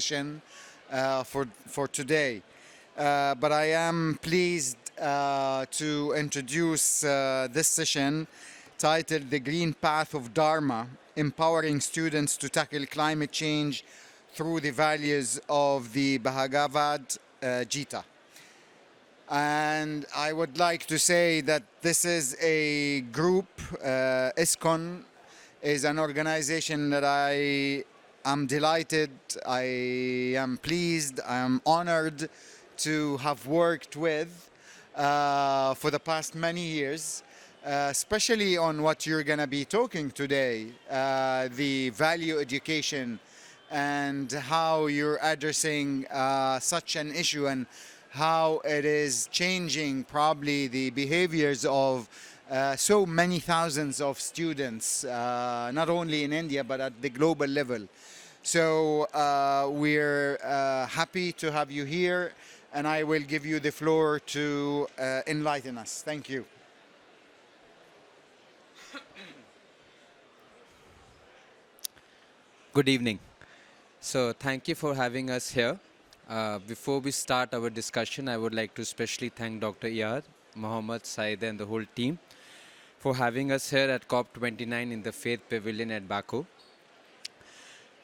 session for today. But I am pleased to introduce this session titled The Green Path of Dharma, Empowering Students to Tackle Climate Change through the Values of the Bhagavad Gita. And I would like to say that this is a group, ISKCON is an organization that I am delighted, I am pleased, I am honored to have worked with for the past many years, especially on what you're going to be talking today, the value education and how you're addressing such an issue and how it is changing probably the behaviors of so many thousands of students, not only in India but at the global level. So we're happy to have you here, and I will give you the floor to enlighten us. Thank you. Good evening. So thank you for having us here. Before we start our discussion, I would like to especially thank Dr. Iyad, Mohammed, Saeed and the whole team for having us here at COP29 in the Faith Pavilion at Baku.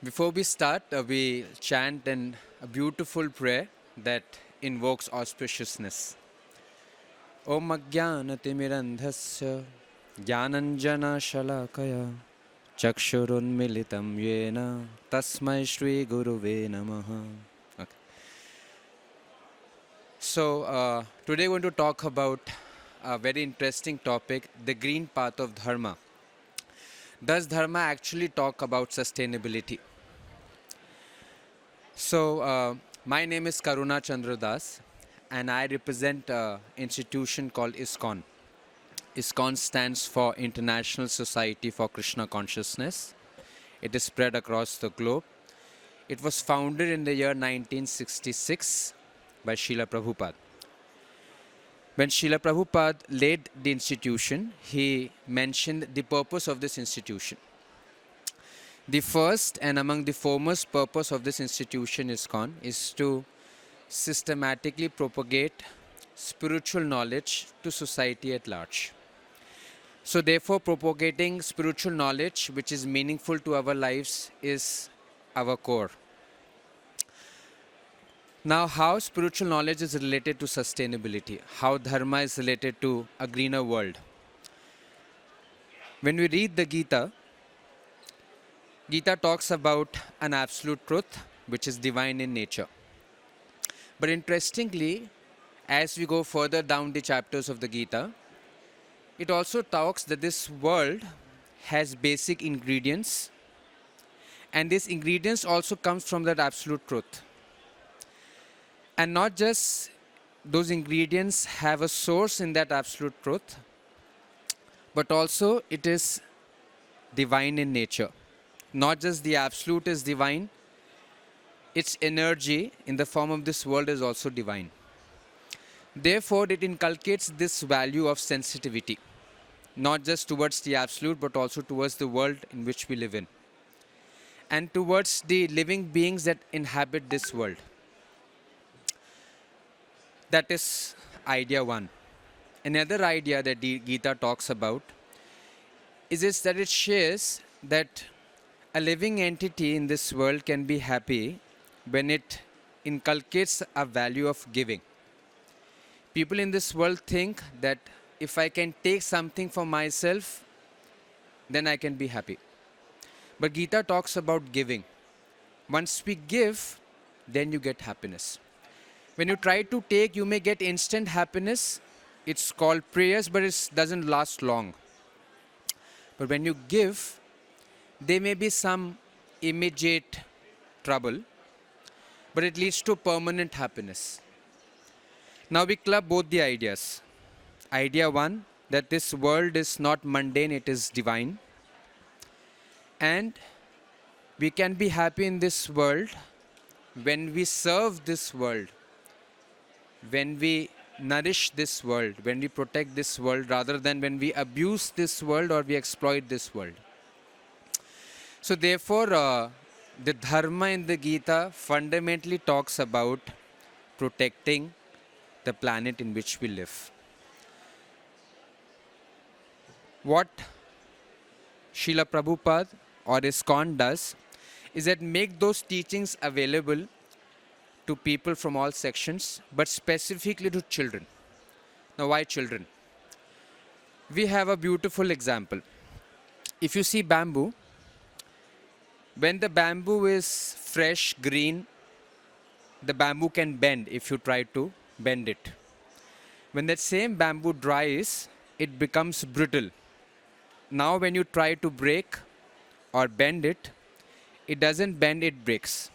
Before we start, we chant a beautiful prayer that invokes auspiciousness. Om Ajnanatimirandhasya Jnananjana Shalakaya Chakshurunmilitam Yena Tasmai Shri Guruve Namaha. Okay. So today we're going to talk about a very interesting topic, the Green Path of Dharma. Does Dharma actually talk about sustainability? So my name is Karuna Chandra Das and I represent an institution called ISKCON. ISKCON stands for International Society for Krishna Consciousness. It is spread across the globe. It was founded in the year 1966 by Srila Prabhupada. When Srila Prabhupada led the institution, he mentioned the purpose of this institution. The first and among the foremost purpose of this institution, ISKCON, is to systematically propagate spiritual knowledge to society at large. So therefore, propagating spiritual knowledge which is meaningful to our lives is our core. Now, how spiritual knowledge is related to sustainability, how dharma is related to a greener world. When we read the Gita, Gita talks about an absolute truth which is divine in nature. But interestingly, as we go further down the chapters of the Gita, it also talks that this world has basic ingredients, and these ingredients also comes from that absolute truth. And not just those ingredients have a source in that absolute truth, but also it is divine in nature. Not just the absolute is divine, its energy in the form of this world is also divine. Therefore, it inculcates this value of sensitivity, not just towards the absolute, but also towards the world in which we live in, and towards the living beings that inhabit this world. That is idea one. Another idea that the Gita talks about is that it shares that a living entity in this world can be happy when it inculcates a value of giving. People in this world think that if I can take something for myself, then I can be happy. But Gita talks about giving. Once we give, then you get happiness. When you try to take, you may get instant happiness. It's called prayers, but it doesn't last long. But when you give, there may be some immediate trouble, but it leads to permanent happiness. Now we club both the ideas. Idea one, that this world is not mundane, it is divine. And we can be happy in this world when we serve this world, when we nourish this world, when we protect this world, rather than when we abuse this world or we exploit this world. So therefore, the Dharma in the Gita fundamentally talks about protecting the planet in which we live. What Srila Prabhupada or ISKCON does is that make those teachings available to people from all sections, but specifically to children. Now, why children? We have a beautiful example. If you see bamboo, when the bamboo is fresh, green, the bamboo can bend if you try to bend it. When that same bamboo dries, it becomes brittle. Now, when you try to break or bend it, it doesn't bend, it breaks.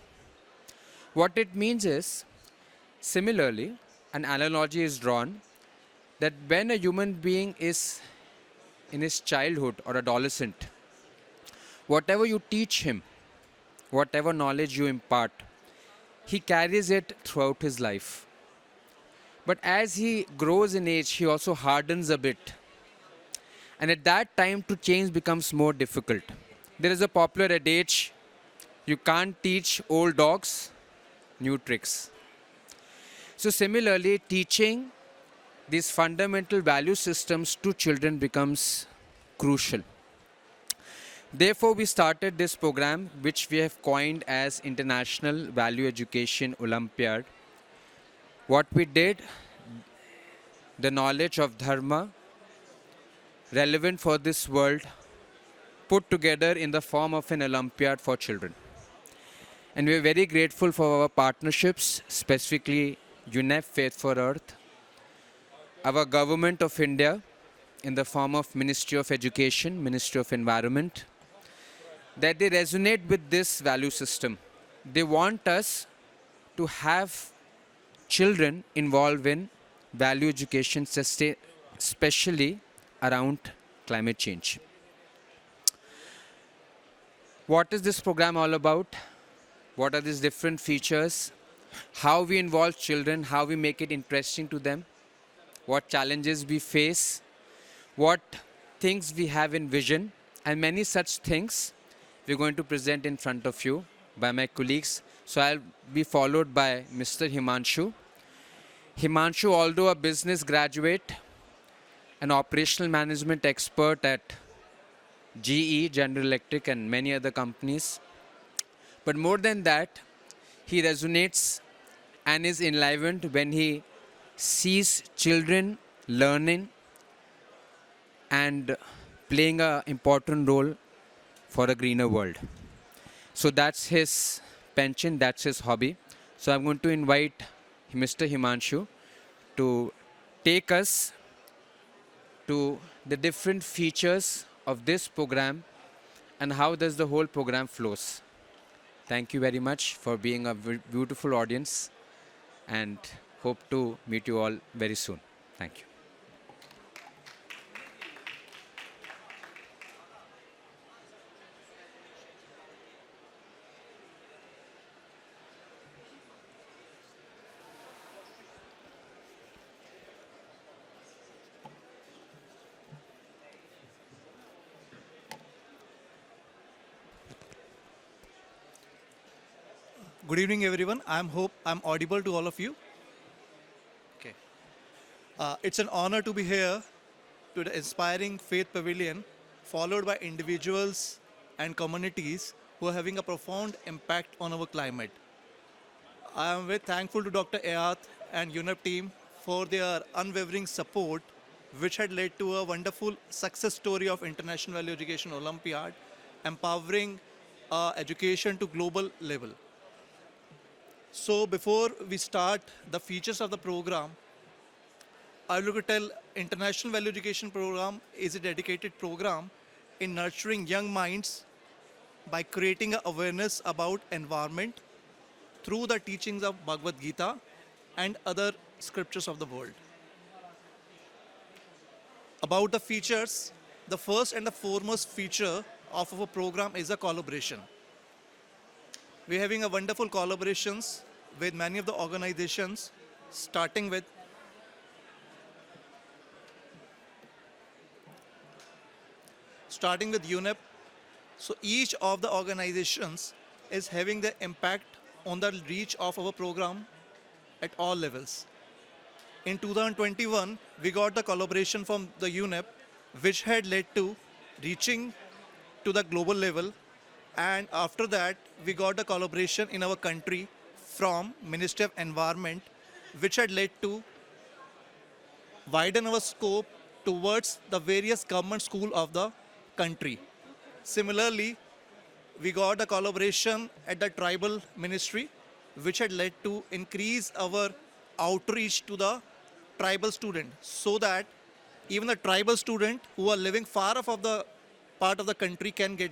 What it means is, similarly, an analogy is drawn that when a human being is in his childhood or adolescent, whatever you teach him, whatever knowledge you impart, he carries it throughout his life. But as he grows in age, he also hardens a bit. And at that time, to change becomes more difficult. There is a popular adage, you can't teach old dogs new tricks. So similarly, teaching these fundamental value systems to children becomes crucial. Therefore, we started this program, which we have coined as International Value Education Olympiad. What we did, the knowledge of Dharma, relevant for this world, put together in the form of an Olympiad for children. And we are very grateful for our partnerships, specifically UNEP Faith for Earth, our Government of India in the form of Ministry of Education, Ministry of Environment, that they resonate with this value system. They want us to have children involved in value education, especially around climate change. What is this program all about? What are these different features? How we involve children, how we make it interesting to them, what challenges we face, what things we have in vision, and many such things we're going to present in front of you by my colleagues. So I'll be followed by Mr. Himanshu. Himanshu, although a business graduate, an operational management expert at GE, General Electric, and many other companies. But more than that, he resonates and is enlivened when he sees children learning and playing an important role for a greener world. So that's his penchant, that's his hobby. So I'm going to invite Mr. Himanshu to take us to the different features of this program and how does the whole program flows. Thank you very much for being a beautiful audience and hope to meet you all very soon. Thank you. Good evening, everyone. Hope I'm audible to all of you. Okay. It's an honor to be here to the inspiring Faith Pavilion, followed by individuals and communities who are having a profound impact on our climate. I am very thankful to Dr. Ayat and UNEP team for their unwavering support, which had led to a wonderful success story of International Value Education Olympiad, empowering education to global level. So before we start the features of the program, I would like to tell International Value Education Program is a dedicated program in nurturing young minds by creating an awareness about environment through the teachings of Bhagavad Gita and other scriptures of the world. About the features, the first and the foremost feature of our program is a collaboration. We're having a wonderful collaborations with many of the organizations, starting with UNEP. So each of the organizations is having the impact on the reach of our program at all levels. In 2021, we got the collaboration from the UNEP, which had led to reaching to the global level. And after that, we got the collaboration in our country from Ministry of Environment, which had led to widen our scope towards the various government schools of the country. Similarly, we got a collaboration at the tribal ministry, which had led to increase our outreach to the tribal student, so that even the tribal student who are living far off of the part of the country can get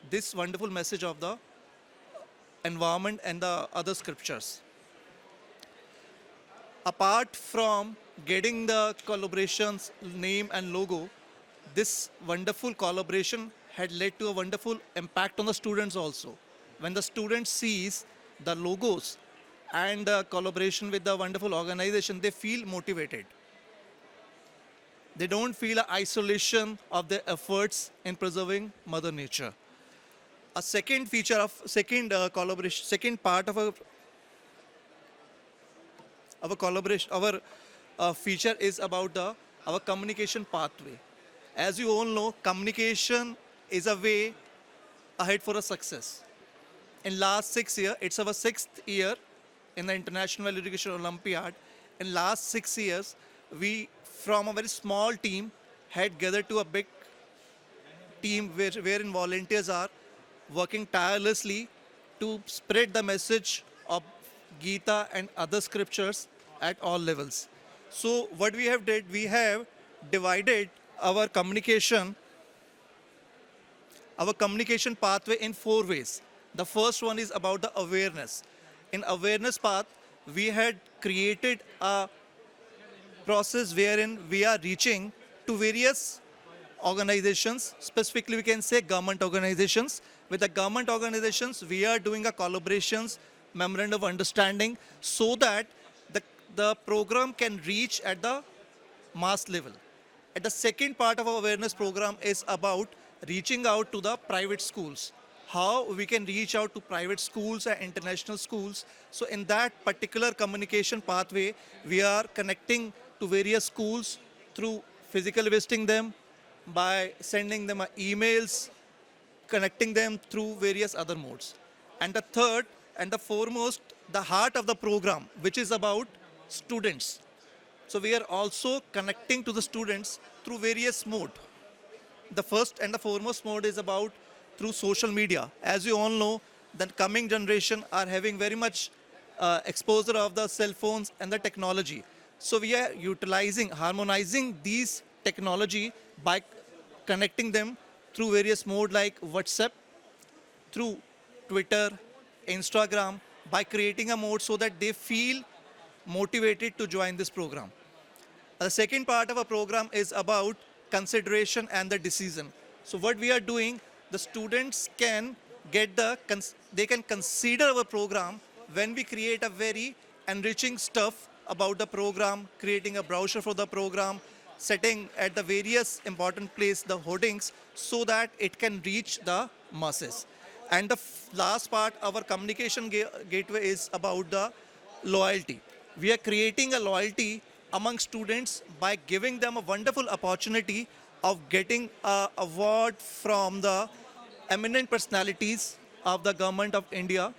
this wonderful message of the environment and the other scriptures. Apart from getting the collaboration's name and logo, this wonderful collaboration had led to a wonderful impact on the students also. When the student sees the logos and the collaboration with the wonderful organization, they feel motivated. They don't feel an isolation of their efforts in preserving Mother Nature. A second feature of collaboration, second part of our collaboration, our feature is about our communication pathway. As you all know, communication is a way ahead for a success. In last 6 years, it's our 6th year in the International Value Education Olympiad. In last 6 years, we from a very small team had gathered to a big team wherein volunteers are working tirelessly to spread the message of Gita and other scriptures at all levels. So what we have did, we have divided our communication pathway in 4 ways. The first one is about the awareness. In awareness path, we had created a process wherein we are reaching to various organizations, specifically we can say government organizations. With the government organizations, we are doing a collaborations, memorandum of understanding, so that the program can reach at the mass level. At the second part of our awareness program is about reaching out to the private schools. How we can reach out to private schools and international schools. So in that particular communication pathway, we are connecting to various schools through physically visiting them, by sending them emails, connecting them through various other modes. And the third and the foremost, the heart of the program, which is about students. So we are also connecting to the students through various modes. The first and the foremost mode is about through social media. As you all know, the coming generation are having very much exposure of the cell phones and the technology. So we are utilizing, harmonizing these technology by connecting them through various modes like WhatsApp, through Twitter, Instagram, by creating a mode so that they feel motivated to join this program. The second part of our program is about consideration and the decision. So what we are doing, the students can get they can consider our program when we create a very enriching stuff about the program, creating a brochure for the program, setting at the various important place the hoardings so that it can reach the masses. And the last part, our communication gateway is about the loyalty. We are creating a loyalty among students by giving them a wonderful opportunity of getting an award from the eminent personalities of the government of India.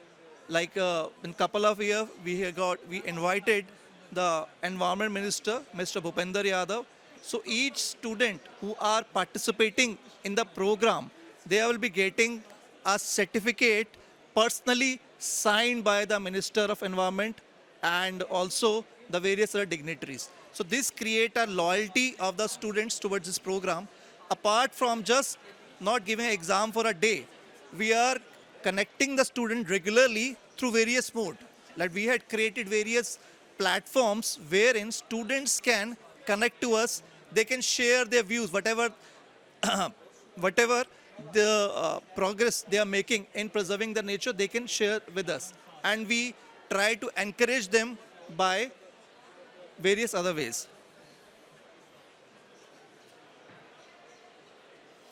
Like in a couple of years, we invited the Environment Minister, Mr. Bhupender Yadav. So each student who are participating in the program, they will be getting a certificate personally signed by the Minister of Environment and also the various other dignitaries. So this creates a loyalty of the students towards this program. Apart from just not giving an exam for a day, we are connecting the student regularly through various modes. Like we had created various platforms wherein students can connect to us. They can share their views, whatever the progress they are making in preserving the nature, they can share with us. And we try to encourage them by various other ways.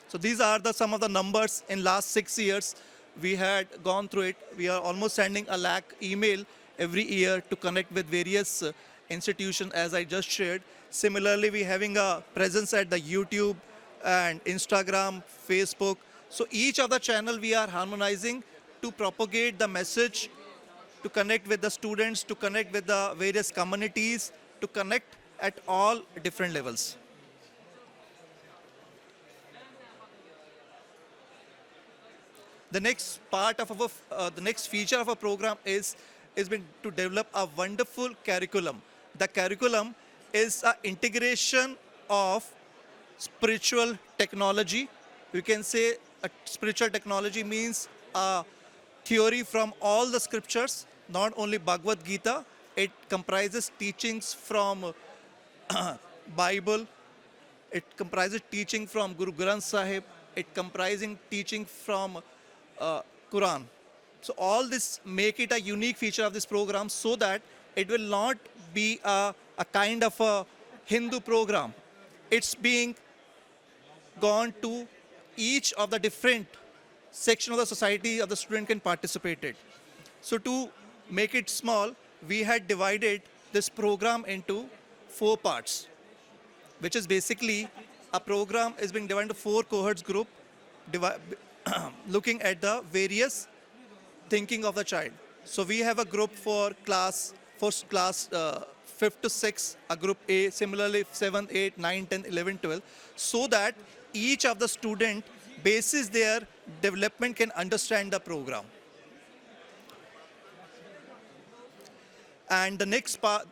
So these are some of the numbers in last 6 years. We had gone through it. We are almost sending a lakh email every year to connect with various institutions, as I just shared. Similarly, we having a presence at the YouTube and Instagram, Facebook. So each of the channel we are harmonizing to propagate the message, to connect with the students, to connect with the various communities, to connect at all different levels. The next part of the next feature of our program is been to develop a wonderful curriculum. The curriculum is an integration of spiritual technology. We can say a spiritual technology means a theory from all the scriptures, not only Bhagavad Gita. It comprises teachings from Bible. It comprises teaching from Guru Granth Sahib. It comprising teaching from Quran. So all this make it a unique feature of this program, so that it will not be a kind of a Hindu program. It's being gone to each of the different section of the society of the student can participate it. So to make it small, we had divided this program into 4 parts, which is basically a program is being divided into 4 cohorts group, looking at the various thinking of the child. So we have a group for class, first class 5th to 6th, a group A, similarly 7th, 8th, 9th, 10th, 11th, 12th, so that each of the student basis their development can understand the program. And the next part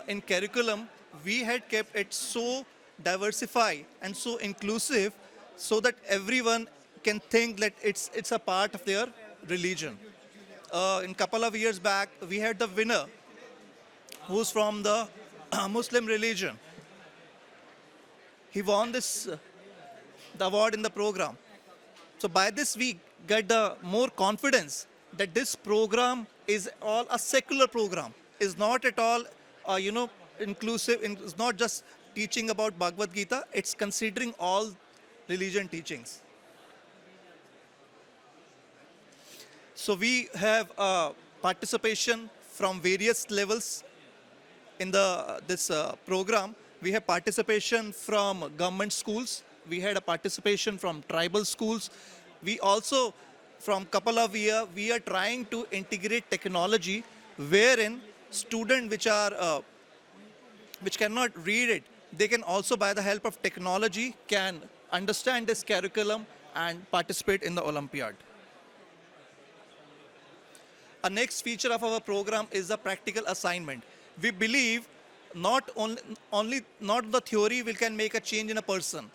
in curriculum, we had kept it so diversified and so inclusive, so that everyone can think that it's a part of their religion. In couple of years back, we had the winner who's from the Muslim religion. He won this the award in the program. So by this we get the more confidence that this program is all a secular program, is not at all inclusive, it's not just teaching about Bhagavad Gita, it's considering all religion teachings. So we have participation from various levels in this program. We have participation from government schools. We had a participation from tribal schools. We also, from couple of years, we are trying to integrate technology, wherein students which cannot read it, they can also, by the help of technology, can understand this curriculum and participate in the Olympiad. A next feature of our program is the practical assignment. We believe not the theory will can make a change in a person.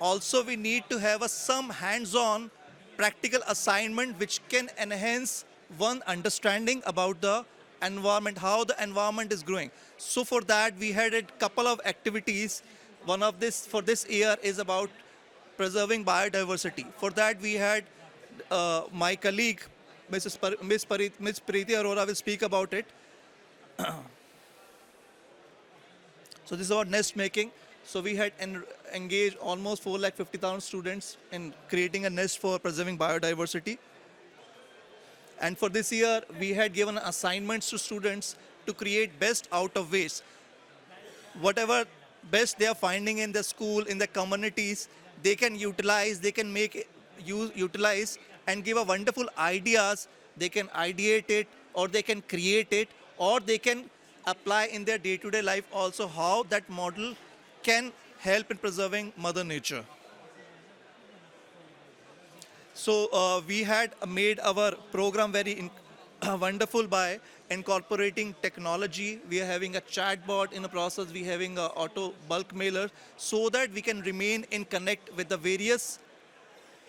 Also, we need to have some hands-on practical assignment which can enhance one understanding about the environment, how the environment is growing. So for that, we had a couple of activities. One of this for this year is about preserving biodiversity. For that, we had my colleague, Miss Preeti Arora will speak about it. So this is about nest making. So we had engaged almost 450,000 students in creating a nest for preserving biodiversity. And for this year, we had given assignments to students to create best out of waste. Whatever best they are finding in the school, in the communities, they can utilize, they can utilize and give a wonderful ideas. They can ideate it, or they can create it, or they can apply in their day-to-day life also, how that model can help in preserving Mother Nature. So we had made our program very wonderful by incorporating technology. We are having a chatbot in the process. We are having an auto bulk mailer, so that we can remain in connect with the various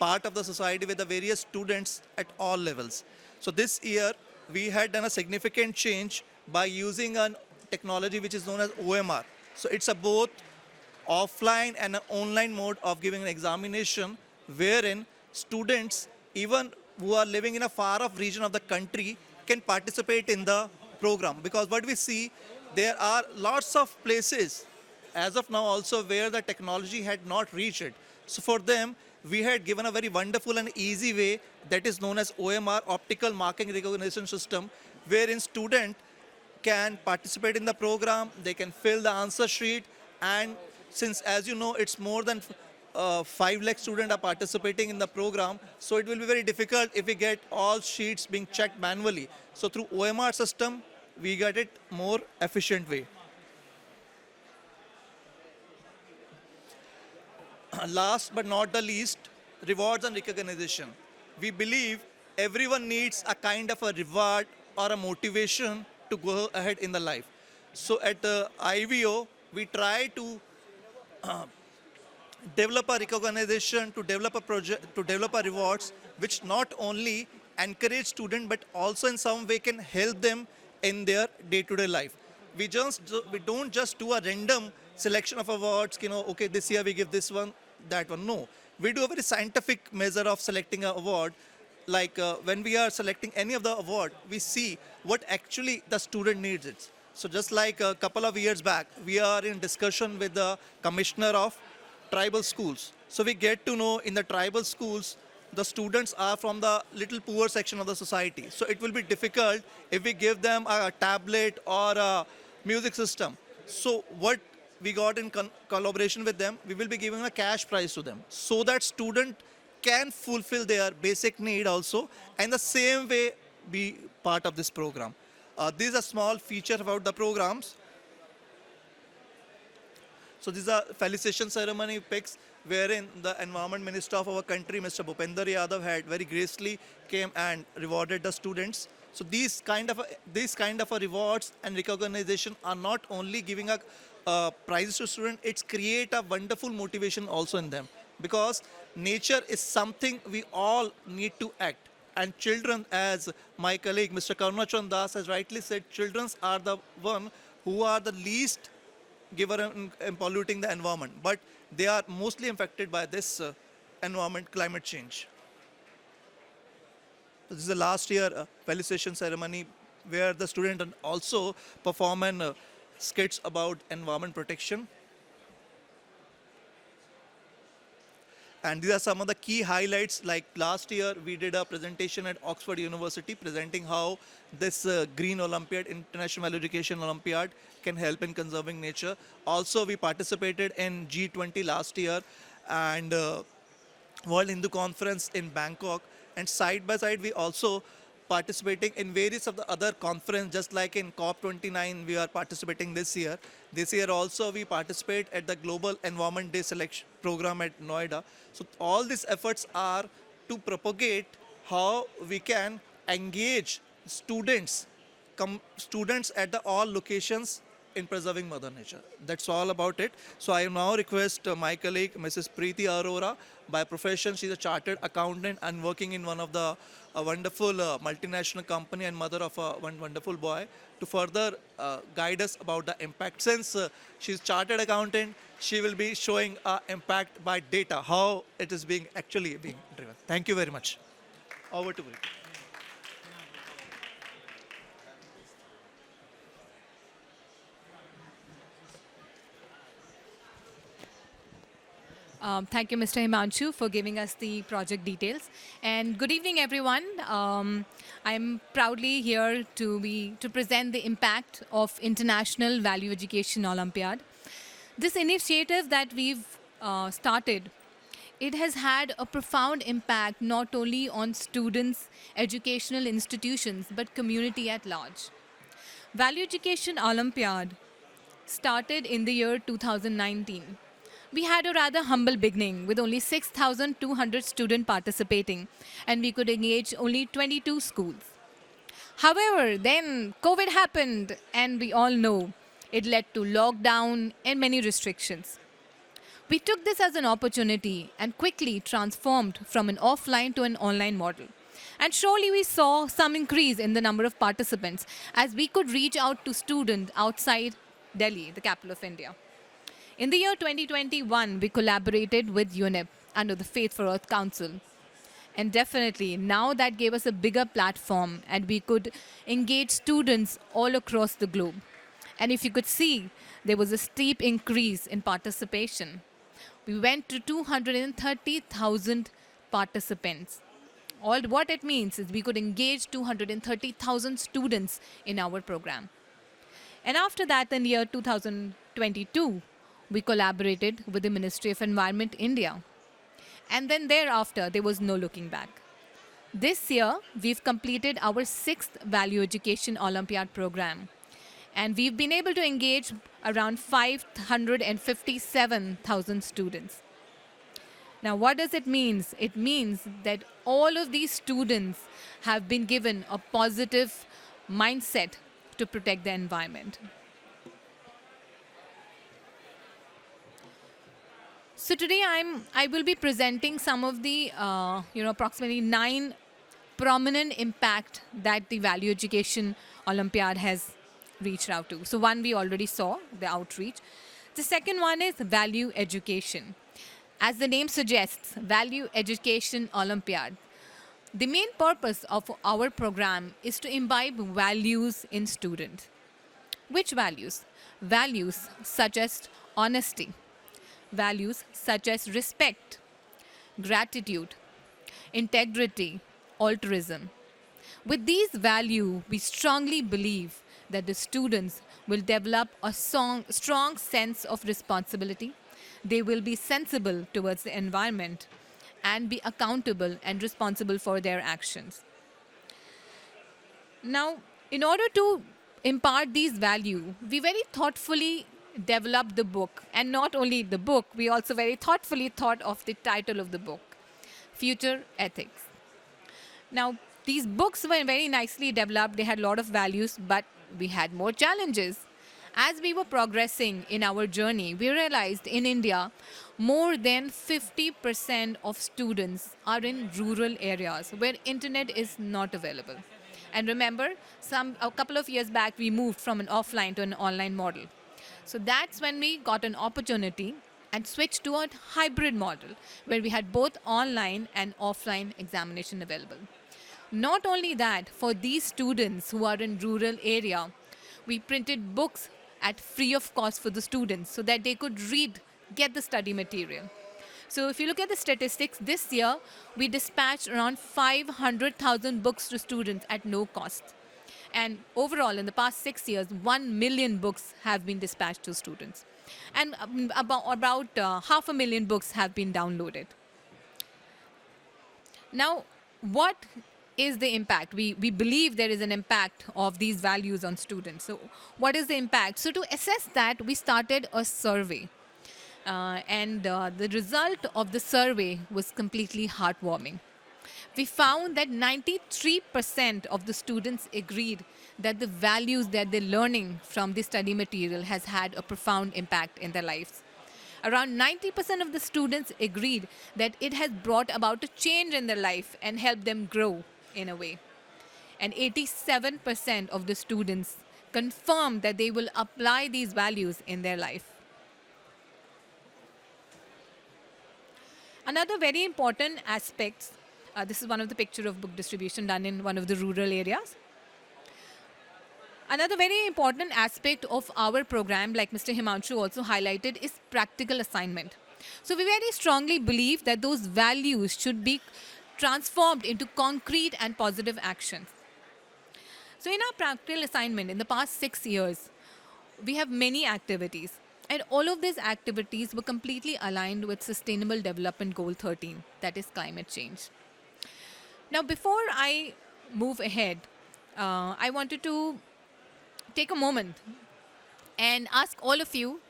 part of the society, with the various students at all levels. So this year, we had done a significant change by using a technology which is known as OMR. So it's a both offline and an online mode of giving an examination, wherein students, even who are living in a far-off region of the country, can participate in the program. Because what we see, there are lots of places, as of now also, where the technology had not reached it. So for them, we had given a very wonderful and easy way that is known as OMR, Optical Marking Recognition System, wherein student can participate in the program, they can fill the answer sheet, and since, as you know, it's more than 5 lakh students are participating in the program, so it will be very difficult if we get all sheets being checked manually. So through OMR system, we get it more efficient way. Last but not the least, rewards and recognition. We believe everyone needs a kind of a reward or a motivation to go ahead in the life. So at the IVO, we try to develop a recognition, to develop a project, to develop a rewards, which not only encourage students but also in some way can help them in their day-to-day life. We don't just do a random selection of awards. Okay, this year we give this one, that one. No, we do a very scientific measure of selecting an award. Like when we are selecting any of the award, we see what actually the student needs it. So just like a couple of years back, we are in discussion with the commissioner of tribal schools. So we get to know in the tribal schools, the students are from the little poor section of the society. So it will be difficult if we give them a tablet or a music system. So what we got in collaboration with them, we will be giving a cash prize to them so that student can fulfill their basic need also, and the same way be part of this program. These are small feature about the programs. So these are felicitation ceremony pics wherein the environment minister of our country, Mr. Bhupender Yadav, had very gracefully came and rewarded the students. So these kind of a rewards and recognition are not only giving a prizes to students, it's create a wonderful motivation also in them, because nature is something we all need to act. And children, as my colleague Mr. Karunachan Das has rightly said, children are the one who are the least giver in polluting the environment, but they are mostly affected by this environment, climate change. This is the last year felicitation ceremony where the student also perform skits about environment protection. And these are some of the key highlights. Like last year, we did a presentation at Oxford University presenting how this Green Olympiad, International Value Education Olympiad, can help in conserving nature. Also, we participated in G20 last year and World Hindu Conference in Bangkok. And side by side, we also participating in various of the other conference, just like in COP29, we are participating this year. This year also, we participate at the Global Environment Day selection program at Noida. So all these efforts are to propagate how we can engage students at the all locations in preserving Mother Nature. That's all about it. So I now request my colleague, Mrs. Preeti Arora. By profession, she's a chartered accountant and working in one of the wonderful multinational company and mother of one wonderful boy, to further guide us about the impact. Since she's chartered accountant, she will be showing impact by data, how it is actually being driven. Thank you very much. Over to Preeti. Thank you, Mr. Himanshu, for giving us the project details. And good evening, everyone. I'm proudly here to present the impact of International Value Education Olympiad. This initiative that we've started, it has had a profound impact not only on students, educational institutions, but community at large. Value Education Olympiad started in the year 2019. We had a rather humble beginning with only 6,200 students participating, and we could engage only 22 schools. However, then COVID happened, and we all know it led to lockdown and many restrictions. We took this as an opportunity and quickly transformed from an offline to an online model. And surely we saw some increase in the number of participants as we could reach out to students outside Delhi, the capital of India. In the year 2021, we collaborated with UNEP under the Faith for Earth Council. And definitely, now that gave us a bigger platform and we could engage students all across the globe. And if you could see, there was a steep increase in participation. We went to 230,000 participants. All what it means is we could engage 230,000 students in our program. And after that, in the year 2022, we collaborated with the Ministry of Environment India. And then thereafter, there was no looking back. This year, we've completed our 6th Value Education Olympiad program. And we've been able to engage around 557,000 students. Now, what does it mean? It means that all of these students have been given a positive mindset to protect the environment. So today I will be presenting some of the approximately 9 prominent impact that the Value Education Olympiad has reached out to. So one we already saw, the outreach. The second one is value education. As the name suggests, Value Education Olympiad. The main purpose of our program is to imbibe values in students. Which values? Values such as honesty, values such as respect, gratitude, integrity, altruism. With these values, we strongly believe that the students will develop a strong sense of responsibility. They will be sensible towards the environment and be accountable and responsible for their actions. Now, in order to impart these values, we very thoughtfully developed the book. And not only the book, we also very thoughtfully thought of the title of the book, Future Ethics. Now, these books were very nicely developed. They had a lot of values, but we had more challenges. As we were progressing in our journey, we realized in India, more than 50% of students are in rural areas where internet is not available. And remember, a couple of years back, we moved from an offline to an online model. So that's when we got an opportunity and switched to a hybrid model where we had both online and offline examination available. Not only that, for these students who are in rural area, we printed books at free of cost for the students so that they could read, get the study material. So if you look at the statistics, this year we dispatched around 500,000 books to students at no cost. And overall, in the past 6 years, 1 million books have been dispatched to students. And about 500,000 books have been downloaded. Now, what is the impact? We believe there is an impact of these values on students. So what is the impact? So to assess that, we started a survey. The result of the survey was completely heartwarming. We found that 93% of the students agreed that the values that they're learning from the study material has had a profound impact in their lives. Around 90% of the students agreed that it has brought about a change in their life and helped them grow in a way. And 87% of the students confirmed that they will apply these values in their life. Another very important aspect, this is one of the picture of book distribution done in one of the rural areas. Another very important aspect of our program, like Mr. Himanshu also highlighted, is practical assignment. So we very strongly believe that those values should be transformed into concrete and positive actions. So in our practical assignment, in the past 6 years, we have many activities. And all of these activities were completely aligned with Sustainable Development Goal 13, that is climate change. Now, before I move ahead, I wanted to take a moment and ask all of you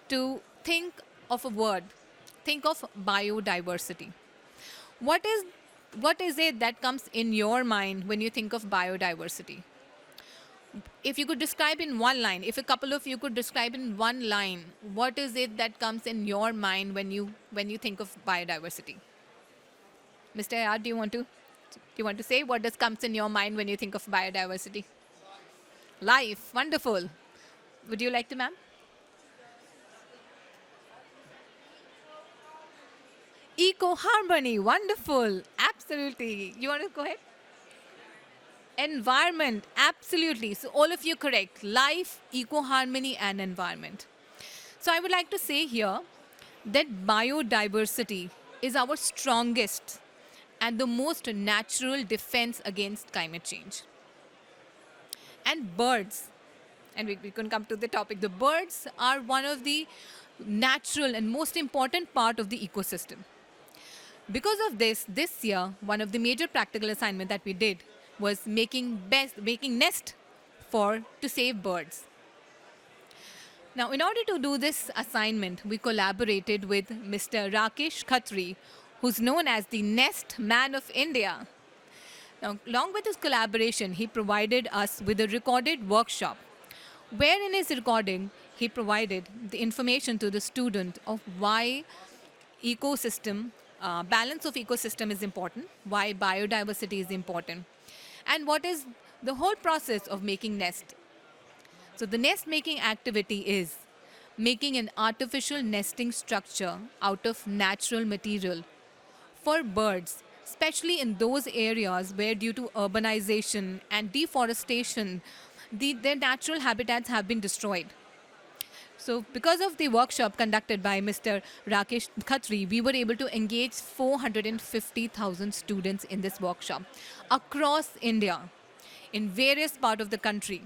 to think of a word. Think of biodiversity. What is it that comes in your mind when you think of biodiversity? If you could describe in one line, if a couple of you could describe in one line, what is it that comes in your mind when you think of biodiversity? Mr. Ayad, do you want to say what comes in your mind when you think of biodiversity? Life. Wonderful. Would you like to, ma'am? Eco-harmony. Wonderful. Absolutely. You want to go ahead? Environment. Absolutely. So all of you correct. Life, eco-harmony, and environment. So I would like to say here that biodiversity is our strongest and the most natural defense against climate change. And birds, and we can come to the topic, the birds are one of the natural and most important part of the ecosystem. Because of this year, one of the major practical assignment that we did was making nest to save birds. Now, in order to do this assignment, we collaborated with Mr. Rakesh Khatri, who's known as the Nest Man of India. Now, along with his collaboration, he provided us with a recorded workshop, where in his recording, he provided the information to the student of why ecosystem, balance of ecosystem is important, why biodiversity is important, and what is the whole process of making nest. So the nest making activity is making an artificial nesting structure out of natural material for birds, especially in those areas where due to urbanization and deforestation, their natural habitats have been destroyed. So because of the workshop conducted by Mr. Rakesh Khatri, we were able to engage 450,000 students in this workshop across India, in various parts of the country.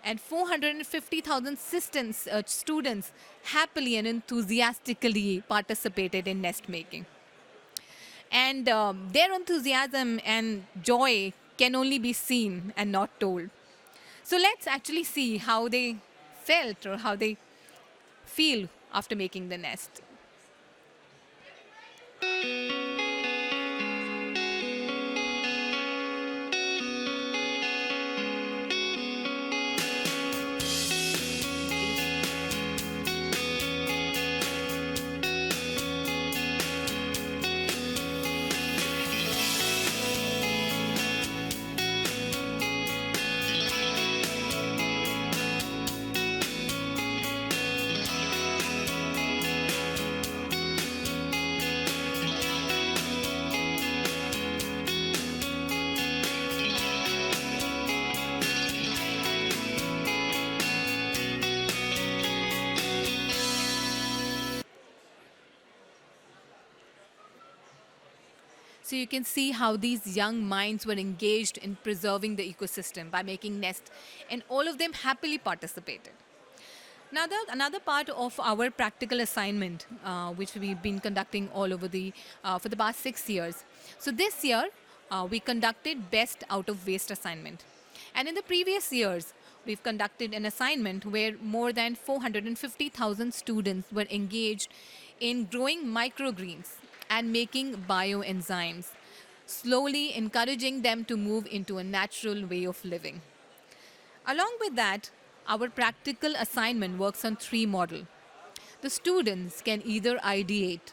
And 450,000 students happily and enthusiastically participated in nest making. And their enthusiasm and joy can only be seen and not told. So let's actually see how they felt or how they feel after making the nest. So you can see how these young minds were engaged in preserving the ecosystem by making nests, and all of them happily participated. Now, another part of our practical assignment, which we've been conducting all over for the past 6 years. So this year, we conducted best out of waste assignment. And in the previous years, we've conducted an assignment where more than 450,000 students were engaged in growing microgreens and making bioenzymes, slowly encouraging them to move into a natural way of living. Along with that, our practical assignment works on 3 models. The students can either ideate,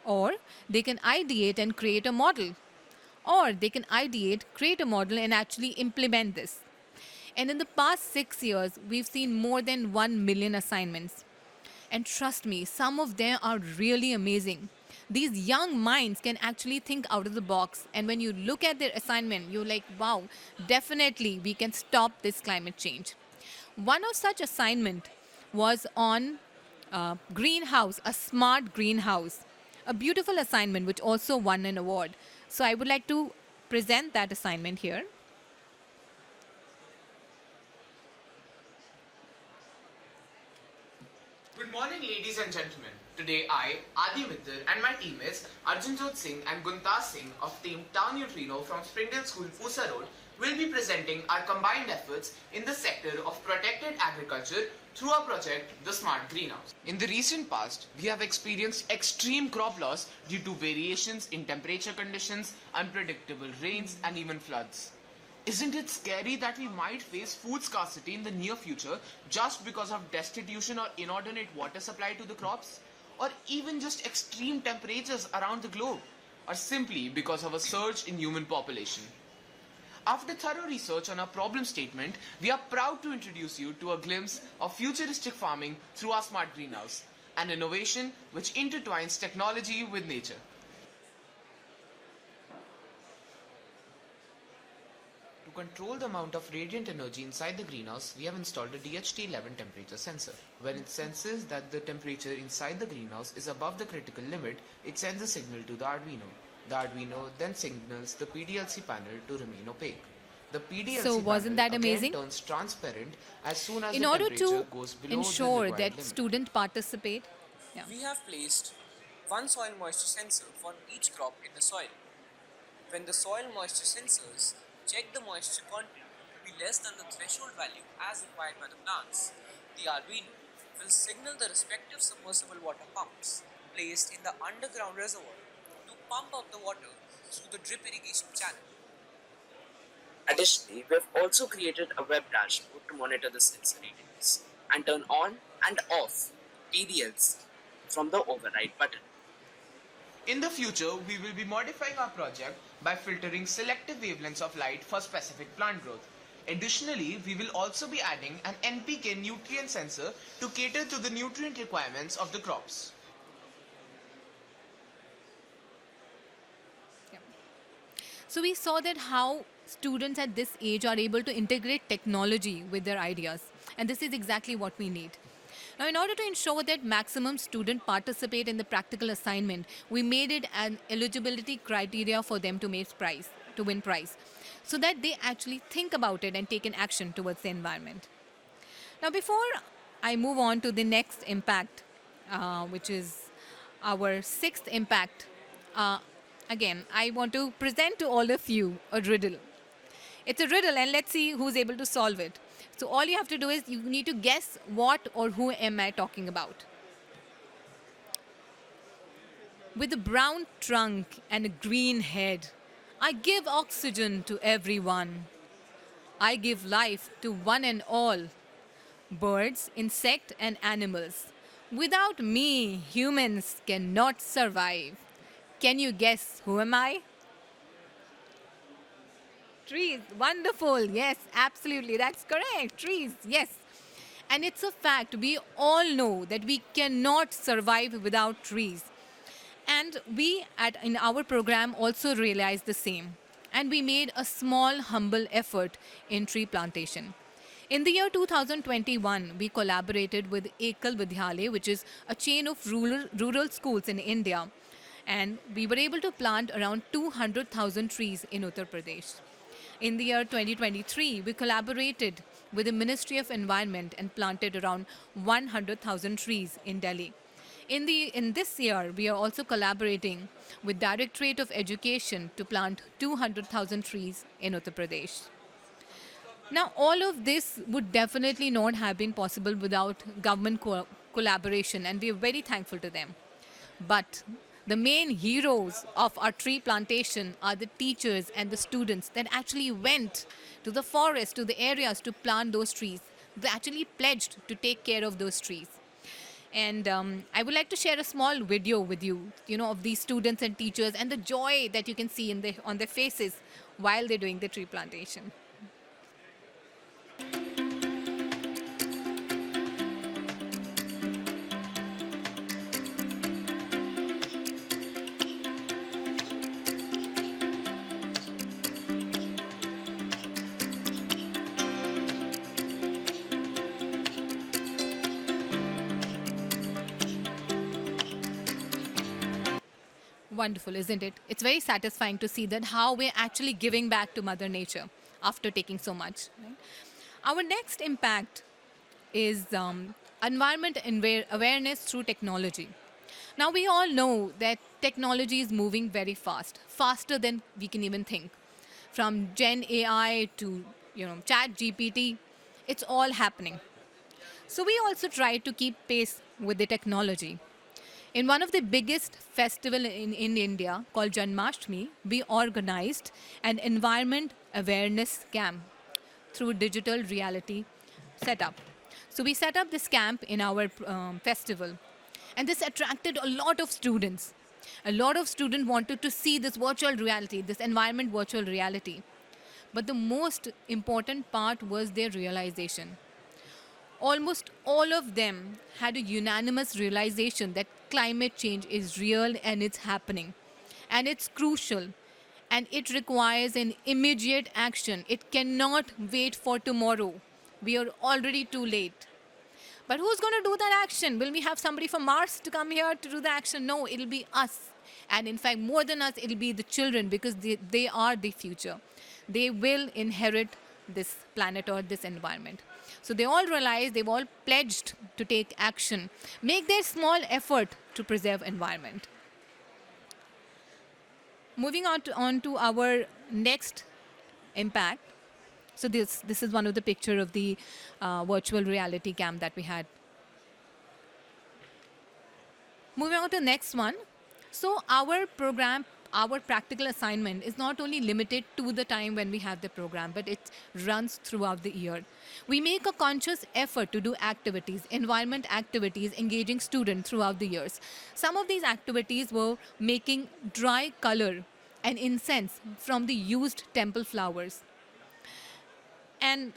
or they can ideate and create a model, or they can ideate, create a model, and actually implement this. And in the past 6 years, we've seen more than 1 million assignments. And trust me, some of them are really amazing. These young minds can actually think out of the box. And when you look at their assignment, you're like, wow, definitely we can stop this climate change. One of such assignment was on greenhouse, a smart greenhouse, a beautiful assignment which also won an award. So I would like to present that assignment here. Good morning, ladies and gentlemen. Today I, Adi Mittal, and my teammates Arjunjot Singh and Guntas Singh of Team Town Neutrino from Springdale School, Pusa Road, will be presenting our combined efforts in the sector of protected agriculture through our project, the Smart Greenhouse. In the recent past, we have experienced extreme crop loss due to variations in temperature conditions, unpredictable rains, and even floods. Isn't it scary that we might face food scarcity in the near future just because of destitution or inordinate water supply to the crops? Or even just extreme temperatures around the globe? Or simply because of a surge in human population? After thorough research on our problem statement, we are proud to introduce you to a glimpse of futuristic farming through our Smart Greenhouse, an innovation which intertwines technology with nature. To control the amount of radiant energy inside the greenhouse, we have installed a DHT11 temperature sensor. When it senses that the temperature inside the greenhouse is above the critical limit, it sends a signal to the Arduino. The Arduino then signals the PDLC panel to remain opaque. The PDLC So wasn't panel that again amazing? turns transparent as soon as In the order temperature to goes below the ensure required that limit. students participate, yeah. We have placed one soil moisture sensor for each crop in the soil. When the soil moisture sensors check the moisture content to be less than the threshold value as required by the plants, the Arduino will signal the respective submersible water pumps placed in the underground reservoir to pump up the water through the drip irrigation channel. Additionally, we have also created a web dashboard to monitor the sensor readings and turn on and off PDLs from the override button. In the future, we will be modifying our project by filtering selective wavelengths of light for specific plant growth. Additionally, we will also be adding an NPK nutrient sensor to cater to the nutrient requirements of the crops. So we saw that how students at this age are able to integrate technology with their ideas. And this is exactly what we need. Now, in order to ensure that maximum students participate in the practical assignment, we made it an eligibility criteria for them to win prize, so that they actually think about it and take an action towards the environment. Now, before I move on to the next impact, which is our sixth impact, again, I want to present to all of you a riddle. It's a riddle, and let's see who's able to solve it. So all you have to do is you need to guess what or who am I talking about. With a brown trunk and a green head, I give oxygen to everyone. I give life to one and all, birds, insects, and animals. Without me, humans cannot survive. Can you guess who am I? Trees. Wonderful. Yes, absolutely. That's correct. Trees. Yes. And it's a fact. We all know that we cannot survive without trees. And we in our program also realized the same. And we made a small, humble effort in tree plantation. In the year 2021, we collaborated with Ekal Vidyalaya, which is a chain of rural schools in India. And we were able to plant around 200,000 trees in Uttar Pradesh. In the year 2023, we collaborated with the Ministry of Environment and planted around 100,000 trees in Delhi. In this year, we are also collaborating with Directorate of Education to plant 200,000 trees in Uttar Pradesh. Now, all of this would definitely not have been possible without government collaboration, and we are very thankful to them. But the main heroes of our tree plantation are the teachers and the students that actually went to the forest, to the areas to plant those trees. They actually pledged to take care of those trees. And I would like to share a small video with you, of these students and teachers and the joy that you can see on their faces while they're doing the tree plantation. Wonderful, isn't it? It's very satisfying to see that how we're actually giving back to Mother Nature after taking so much. Right? Our next impact is environment awareness through technology. Now, we all know that technology is moving very fast, faster than we can even think. From Gen AI to Chat GPT, it's all happening. So we also try to keep pace with the technology. In one of the biggest festivals in India called Janmashtami, we organized an environment awareness camp through digital reality setup. So we set up this camp in our festival, and this attracted a lot of students. A lot of students wanted to see this virtual reality, this environment virtual reality. But the most important part was their realization. Almost all of them had a unanimous realization that climate change is real and it's happening. And it's crucial. and it requires an immediate action. It cannot wait for tomorrow. We are already too late. But who's going to do that action? Will we have somebody from Mars to come here to do the action? No, it'll be us. And in fact, more than us, it'll be the children, because they are the future. They will inherit this planet or this environment. So they all realize, they've all pledged to take action, make their small effort to preserve environment. Moving on to our next impact. So this is one of the picture of the virtual reality camp that we had. Moving on to the next one. So our program, our practical assignment is not only limited to the time when we have the program, but it runs throughout the year. We make a conscious effort to do activities, environment activities, engaging students throughout the years. Some of these activities were making dry color and incense from the used temple flowers. And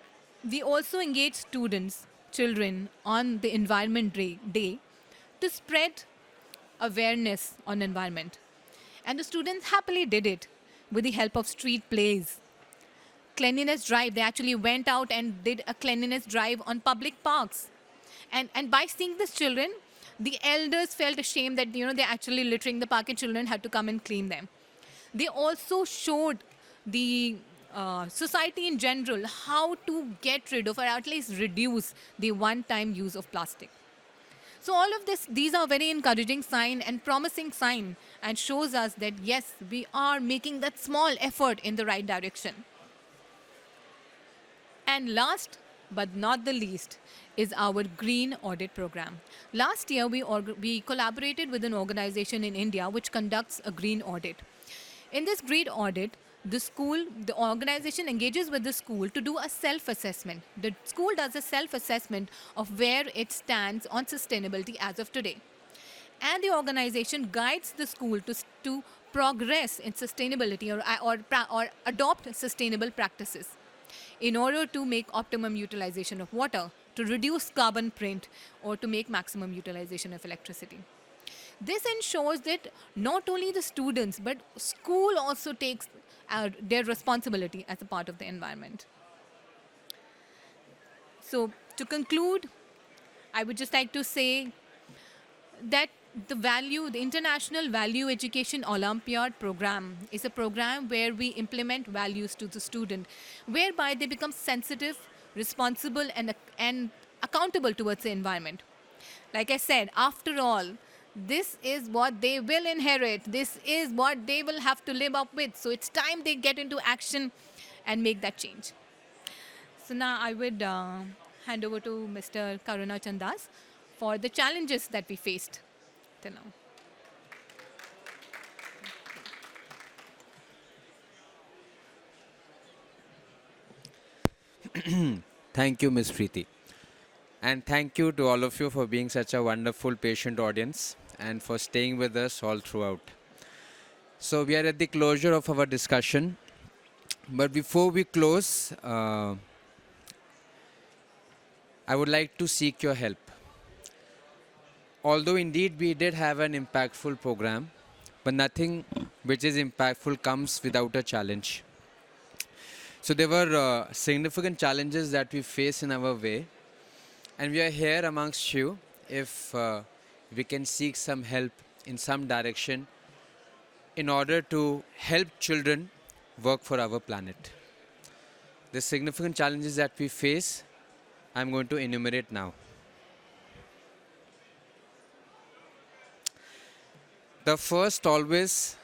we also engage students, children, on the Environment Day to spread awareness on environment. And the students happily did it with the help of street plays. Cleanliness drive, they actually went out and did a cleanliness drive on public parks. And by seeing these children, the elders felt ashamed that they're actually littering the park and children had to come and clean them. They also showed the society in general how to get rid of, or at least reduce, the one-time use of plastic. So all of these are very encouraging sign and promising sign, and shows us that yes, we are making that small effort in the right direction. And last but not the least is our Green Audit Program. Last year, we collaborated with an organization in India which conducts a green audit. In this green audit, the organization engages with the school to do a self-assessment. The school does a self-assessment of where it stands on sustainability as of today. And the organization guides the school to progress in sustainability or adopt sustainable practices in order to make optimum utilization of water, to reduce carbon print, or to make maximum utilization of electricity. This ensures that not only the students, but school also takes their responsibility as a part of the environment. So to conclude, I would just like to say that the International Value Education Olympiad program is a program where we implement values to the student, whereby they become sensitive, responsible, and accountable towards the environment. Like I said, after all, this is what they will inherit. This is what they will have to live up with. So it's time they get into action and make that change. So now I would hand over to Mr. Karuna Chandas for the challenges that we faced till now. Thank you, Ms. Preeti. And thank you to all of you for being such a wonderful, patient audience and for staying with us all throughout. So we are at the closure of our discussion. But before we close, I would like to seek your help. Although indeed we did have an impactful program, but nothing which is impactful comes without a challenge. So there were significant challenges that we face in our way. And we are here amongst you if we can seek some help in some direction in order to help children work for our planet. The significant challenges that we face, I'm going to enumerate now. The first always,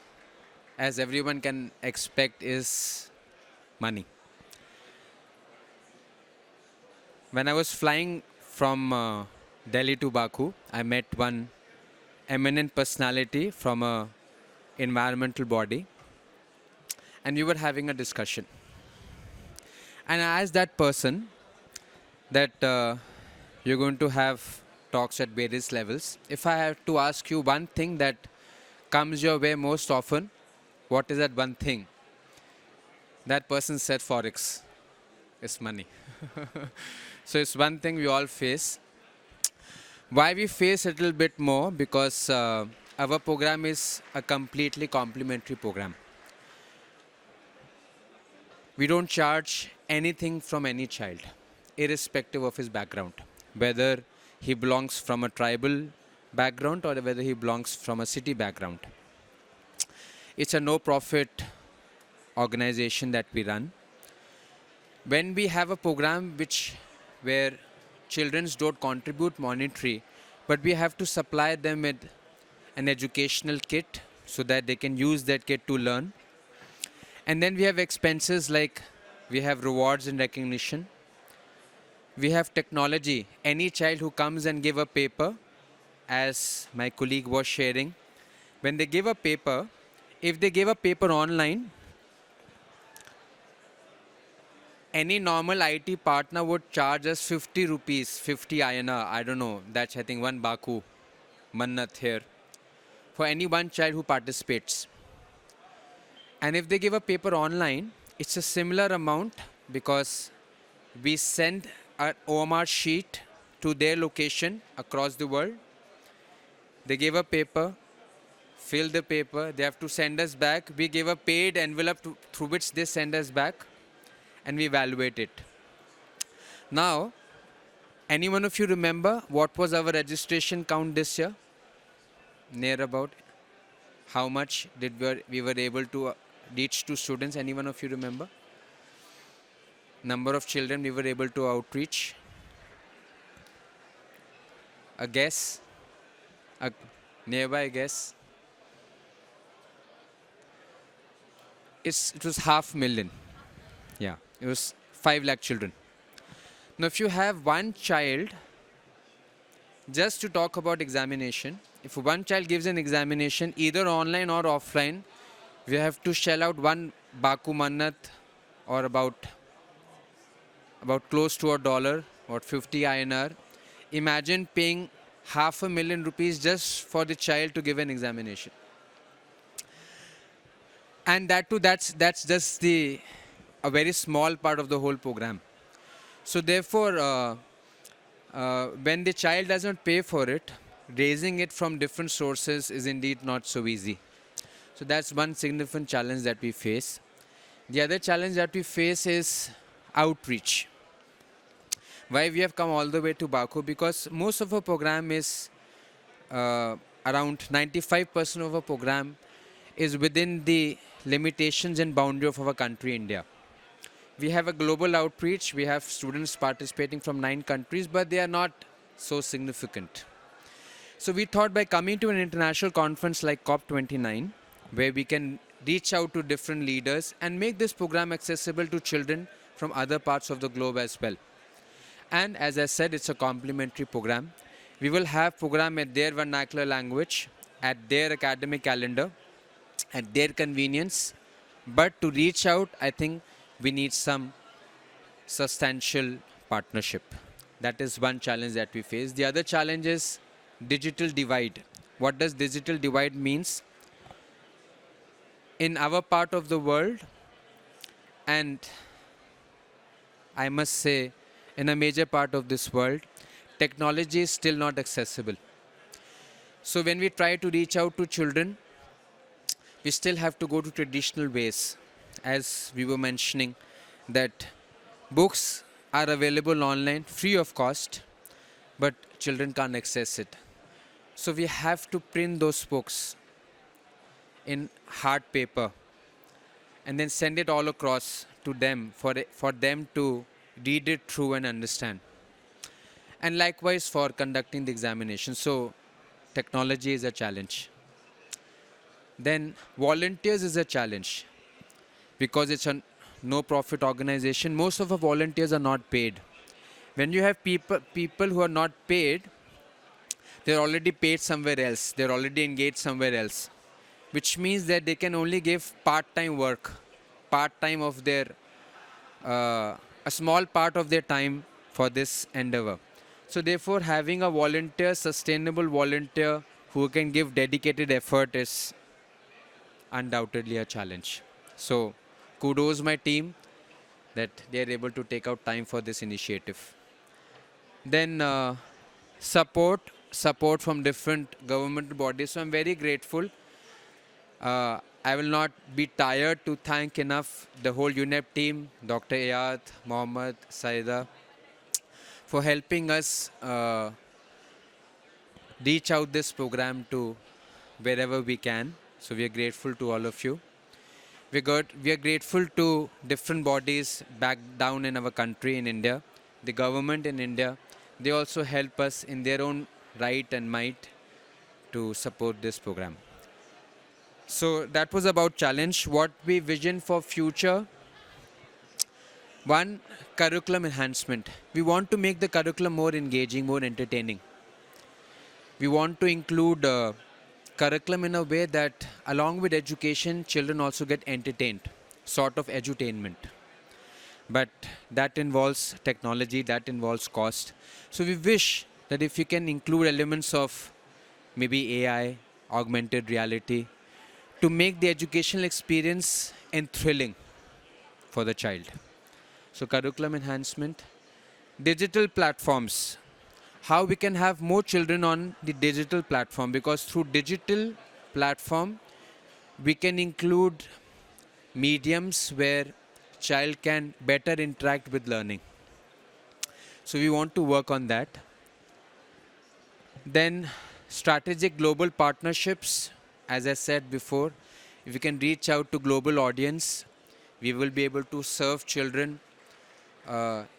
as everyone can expect, is money. When I was flying from Delhi to Baku, I met one eminent personality from a environmental body, and we were having a discussion. And I asked that person that you're going to have talks at various levels. If I have to ask you one thing that comes your way most often, what is that one thing? That person said Forex. It's money. So it's one thing we all face. Why we face a little bit more? Because our program is a completely complementary program. We don't charge anything from any child, irrespective of his background, whether he belongs from a tribal background or whether he belongs from a city background. It's a no-profit organization that we run. When we have a program where children don't contribute monetary, but we have to supply them with an educational kit so that they can use that kit to learn. And then we have expenses like we have rewards and recognition. We have technology. Any child who comes and give a paper, as my colleague was sharing, when they give a paper, if they give a paper online, any normal IT partner would charge us 50 rupees, 50 INR, I don't know, that's I think one baku, mannat here, for any one child who participates. And if they give a paper online, it's a similar amount because we send our OMR sheet to their location across the world. They give a paper, fill the paper, they have to send us back. We give a paid envelope through which they send us back, and we evaluate it. Now, any one of you remember what was our registration count this year? Near about how much did we were able to reach to students? Any one of you remember? Number of children we were able to outreach? A guess? A nearby guess? It was 500,000. Yeah, it was 5 lakh children. Now, if you have one child, just to talk about examination, if one child gives an examination, either online or offline, we have to shell out one baku mannat, or about close to $1, or 50 INR. Imagine paying 500,000 rupees just for the child to give an examination. And that too, that's just a very small part of the whole program. So therefore, when the child doesn't pay for it, raising it from different sources is indeed not so easy. So that's one significant challenge that we face. The other challenge that we face is outreach. Why we have come all the way to Baku? Because most of our program is, around 95% of our program is within the limitations and boundary of our country, India. We have a global outreach. We have students participating from 9 countries, but they are not so significant. So we thought by coming to an international conference like COP29, where we can reach out to different leaders and make this program accessible to children from other parts of the globe as well. And as I said, it's a complementary program. We will have program at their vernacular language, at their academic calendar, at their convenience. But to reach out, I think we need some substantial partnership. That is one challenge that we face. The other challenge is digital divide. What does digital divide means? In our part of the world, and I must say in a major part of this world, technology is still not accessible. So when we try to reach out to children, we still have to go to traditional ways. As we were mentioning, that books are available online free of cost, but children can't access it. So we have to print those books in hard paper and then send it all across to them for them to read it through and understand. And likewise for conducting the examination. So technology is a challenge. Then volunteers is a challenge. Because it's a no-profit organization, most of our volunteers are not paid. When you have people who are not paid, they're already paid somewhere else. They're already engaged somewhere else. Which means that they can only give part-time work, part-time of their, a small part of their time for this endeavor. So therefore, having a volunteer, sustainable volunteer who can give dedicated effort is undoubtedly a challenge. So kudos my team that they are able to take out time for this initiative. Then support from different government bodies. So I'm very grateful. I will not be tired to thank enough the whole UNEP team, Dr. Ayad, Mohammed, Saida, for helping us reach out this program to wherever we can. So we are grateful to all of you. We are grateful to different bodies back down in our country in India, the government in India. They also help us in their own right and might to support this program. So that was about challenge. What we vision for future. One, curriculum enhancement. We want to make the curriculum more engaging, more entertaining. We want to include curriculum in a way that along with education, children also get entertained, sort of edutainment. But that involves technology, that involves cost. So we wish that if you can include elements of maybe AI, augmented reality, to make the educational experience enthralling for the child. So curriculum enhancement, digital platforms, how we can have more children on the digital platform, because through digital platform we can include mediums where child can better interact with learning. So we want to work on that. Then strategic global partnerships, as I said before, if we can reach out to global audience, we will be able to serve children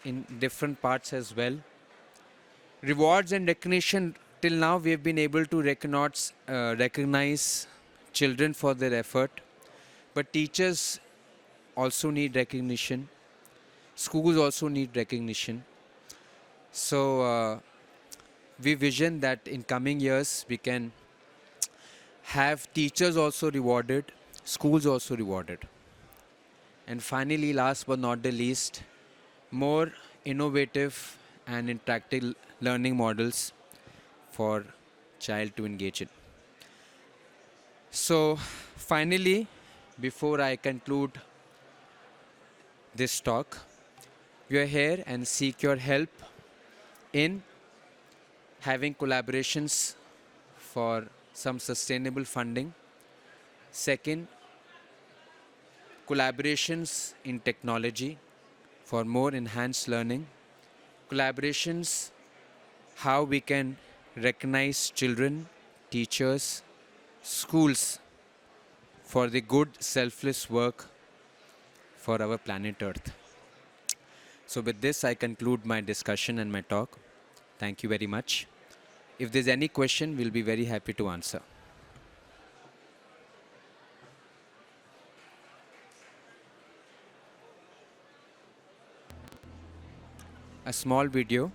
in different parts as well. Rewards and recognition, till now we have been able to recognize children for their effort, but teachers also need recognition, schools also need recognition. So we vision that in coming years we can have teachers also rewarded, schools also rewarded. And finally, last but not the least, more innovative and interactive learning models for child to engage in. So finally, before I conclude this talk, we are here and seek your help in having collaborations for some sustainable funding. Second, collaborations in technology for more enhanced learning. Collaborations, how we can recognize children, teachers, schools for the good, selfless work for our planet Earth. So with this, I conclude my discussion and my talk. Thank you very much. If there's any question, we'll be very happy to answer. A small video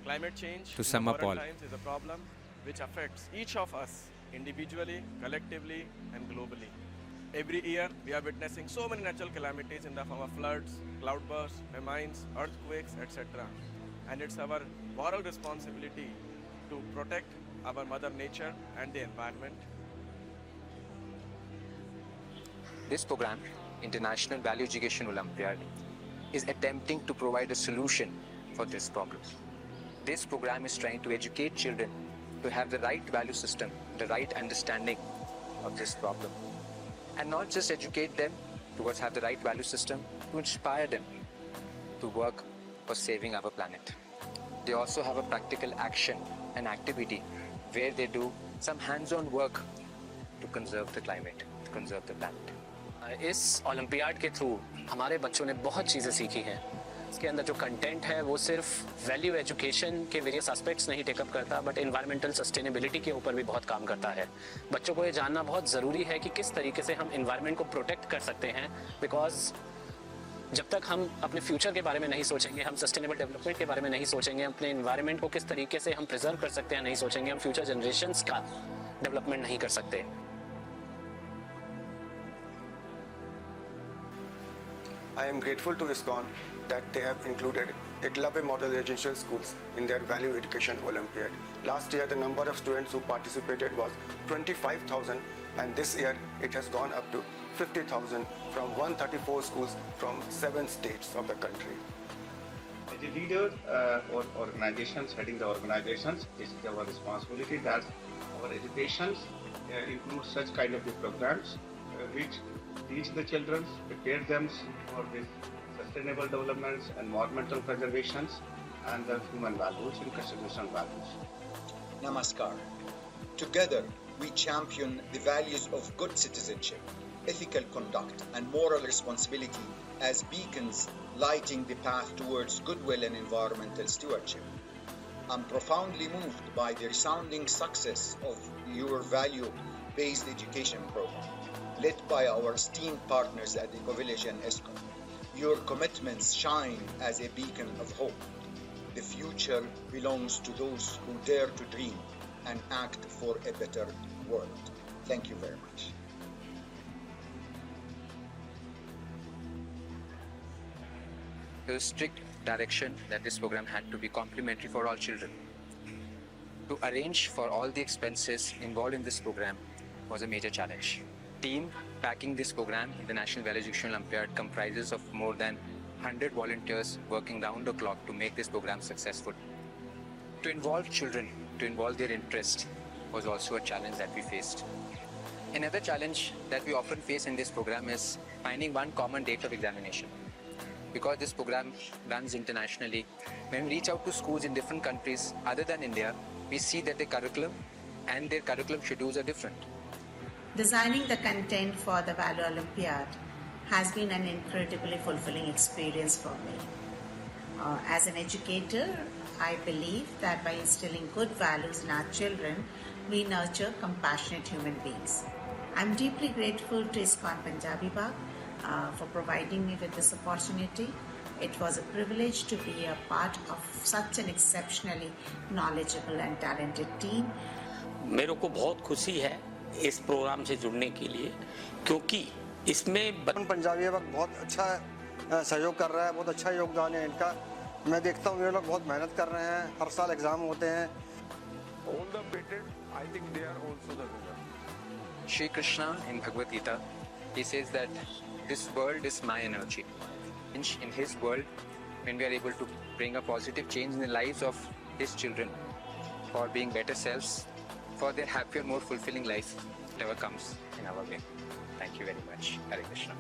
Climate change to sum in up all. modern times is a problem which affects each of us individually, collectively, and globally. Every year, we are witnessing so many natural calamities in the form of floods, cloudbursts, famines, earthquakes, etc. And it's our moral responsibility to protect our mother nature and the environment. This program, International Value Education Olympiad, is attempting to provide a solution for this problem. This program is trying to educate children to have the right value system, the right understanding of this problem. And not just educate them towards have the right value system, to inspire them to work for saving our planet. They also have a practical action and activity where they do some hands-on work to conserve the climate, to conserve the planet. इस olympiad के through हमारे बच्चों ने बहुत चीज़ें सीखी हैं। इसके अंदर जो कंटेंट है वो सिर्फ वैल्यू एजुकेशन के वेरियस एस्पेक्ट्स नहीं टेकअप करता, बट इन्वायरमेंटल सस्टेनेबिलिटी के ऊपर भी बहुत काम करता है। बच्चों को ये जानना बहुत ज़रूरी है कि किस तरीके से हम इन्वायरमेंट को प्रोटेक्ट कर सकते हैं, बिकॉज जब तक हम अपने फ्यूचर के बारे में नहीं सोचेंगे, हम सस्टेनेबल डेवलपमेंट के बारे में नहीं सोचेंगे, अपने इन्वायरमेंट को किस तरीके से हम प्रिजर्व कर सकते हैं नहीं सोचेंगे, हम फ्यूचर जनरेशन्स का डेवलपमेंट नहीं कर सकते। I am grateful to ISKCON that they have included Eklavya Model Residential Schools in their Value Education Olympiad. Last year, the number of students who participated was 25,000, and this year it has gone up to 50,000 from 134 schools from 7 states of the country. As a leader or organizations, heading the organizations, it is our responsibility that our educations include such kind of programs teach the children, prepare them for this sustainable developments, environmental preservations, and the human values and constitutional values. Namaskar. Together, we champion the values of good citizenship, ethical conduct, and moral responsibility as beacons lighting the path towards goodwill and environmental stewardship. I'm profoundly moved by the resounding success of your value-based education program, led by our esteemed partners at EcoVillage and ISKCON. Your commitments shine as a beacon of hope. The future belongs to those who dare to dream and act for a better world. Thank you very much. The strict direction that this program had to be complimentary for all children. To arrange for all the expenses involved in this program was a major challenge. Team backing this program in the National Value Education Olympiad comprises of more than 100 volunteers working round the clock to make this program successful. To involve children, to involve their interest was also a challenge that we faced. Another challenge that we often face in this program is finding one common date of examination. Because this program runs internationally, when we reach out to schools in different countries other than India, we see that their curriculum and their curriculum schedules are different. Designing the content for the Value Olympiad has been an incredibly fulfilling experience for me. As an educator, I believe that by instilling good values in our children, we nurture compassionate human beings. I'm deeply grateful to ISKCON Punjabi Bagh for providing me with this opportunity. It was a privilege to be a part of such an exceptionally knowledgeable and talented team. मेरे को बहुत खुशी है इस programme से जुड़ने के लिए, क्योंकि इसमें पंजाबी बाग बहुत अच्छा सहयोग कर रहा है, बहुत अच्छा योगदान है इनका। मैं देखता हूँ ये लोग बहुत मेहनत कर रहे हैं, हर साल एग्जाम होते हैं। All the patent, I think they are also the winner. Shri Krishna in Bhagavad Gita, he says that this world is my energy. In his world, when we are able to bring a positive change in the lives of his children for being better selves, for their happier, more fulfilling life, whatever comes in our way. Thank you very much. Hare Krishna.